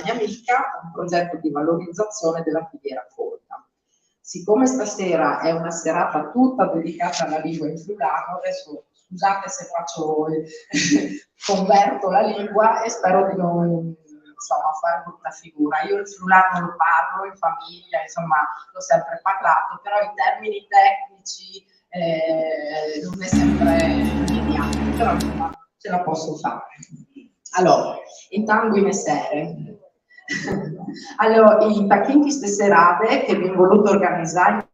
Amica, un progetto di valorizzazione della filiera folta. Siccome stasera è una serata tutta dedicata alla lingua in friulano, adesso scusate se converto la lingua e spero di non fare brutta figura. Io il friulano lo parlo in famiglia, insomma l'ho sempre parlato, però i termini tecnici non è sempre immediato, però insomma ce la posso fare. Allora, intanto in essere. Allora, i tacchini stasera che vi ho voluto organizzare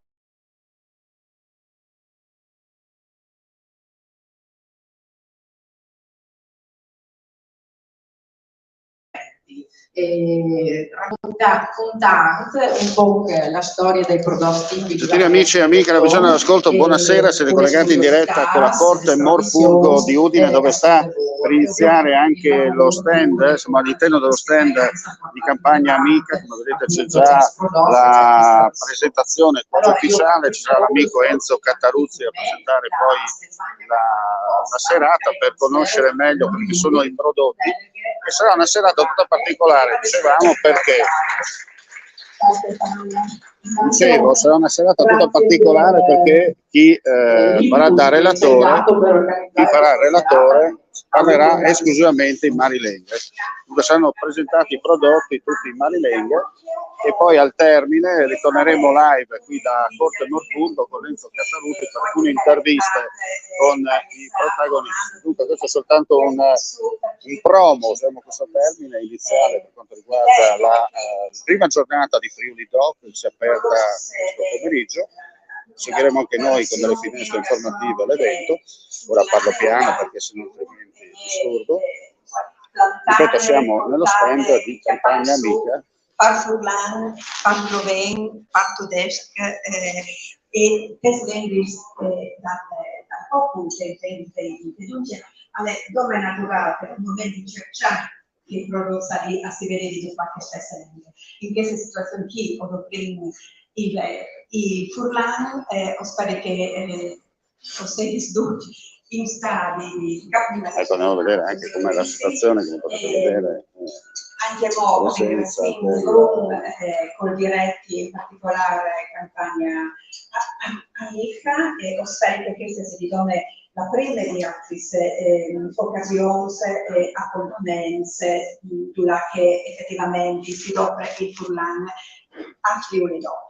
raccontando un po' la storia dei prodotti tipici. Gentili amici e amiche della visione all'ascolto, buonasera, siete collegati in diretta con la Corte Morpurgo di Udine, dove sta per iniziare anche lo stand. Siamo all'interno dello stand di Campagna Amica, come vedete c'è già la presentazione quasi ufficiale, ci sarà l'amico Enzo Cataruzzi a presentare poi la serata per conoscere meglio quelli che sono i prodotti, e sarà una serata tutta particolare, dicevamo, perché sarà una serata tutta particolare perché chi farà da relatore, parlerà esclusivamente in marilengue. Dunque saranno presentati i prodotti tutti in marilengue e poi al termine ritorneremo live qui da Corte Morpurgo con Enzo Cataruzzi per alcune interviste con i protagonisti. Dunque questo è soltanto un promo, usiamo questo termine iniziale per quanto riguarda la prima giornata di Friuli Doc, che si è aperta questo pomeriggio. Seguiremo anche noi con delle finestre informative l'evento. Ora parlo piano perché sennò altrimenti disturbo. Ripeto, siamo nello stand di Campagna Amica. Parfurlan, Pamloven, Partodesk e descendis dal popolo che alle dove naturate, momenti cercati che prodotta a si vedere di qualche stessa in questa situazione qui ho preso il Furlan o spero che fosse tutti in stadi di ecco, andiamo a vedere anche com'è la situazione, come potete vedere. Anche con diretti in particolare campagna amica e spero che questa si dove la prima di altre occasioni e appuntamenti che effettivamente si offre il Furlan a Friuli Doc.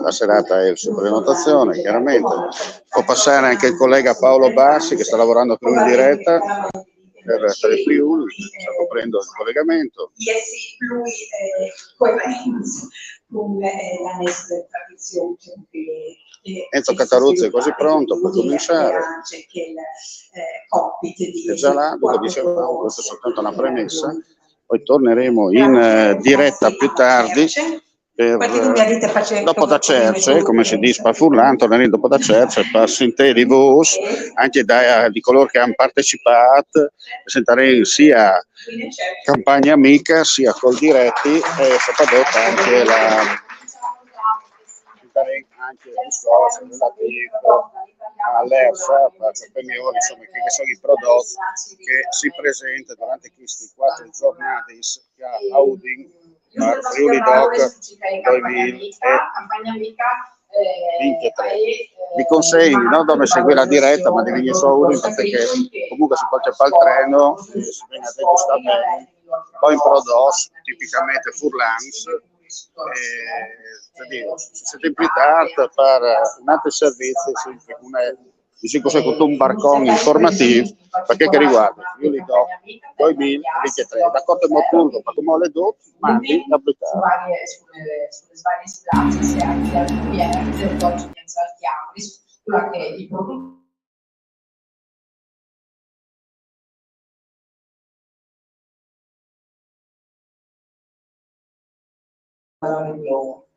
La serata è su prenotazione, chiaramente. Può passare anche il collega Paolo Bassi che sta lavorando più in diretta per il Friuli, sta coprendo il collegamento. Lui coerenza con la nostra tradizione. Enzo Cataruzzi è quasi pronto per cominciare. È già là, dove dicevamo, questa è soltanto una premessa. Poi torneremo in diretta più tardi dopo da Cerce, come si dice a Furlan, torneremo dopo da Cerce per sentire di voi, anche di coloro che hanno partecipato, presenteremo sia Campagna Amica sia col diretti e soprattutto anche anche il discorso relativo all'ERSA, per migliori, insomma, che sono i prodotti che si presentano durante questi 4 giornate a Udine, Friuli Doc 2023. Vi consegni, non dove seguire la diretta, ma di venire su Udine perché comunque si può fare il treno, si viene a degustare bene, poi in prodotti, tipicamente Furlans. Si siete invitati per un altro servizio, come un barcone informativo perché che riguarda Friuli Doc 2023 da Corte Morpurgo, ma come le due mandi da applicare sulle varie spiagge, se anche al cliente, oggi mi saltiamo, sulla che i produttori la riunione.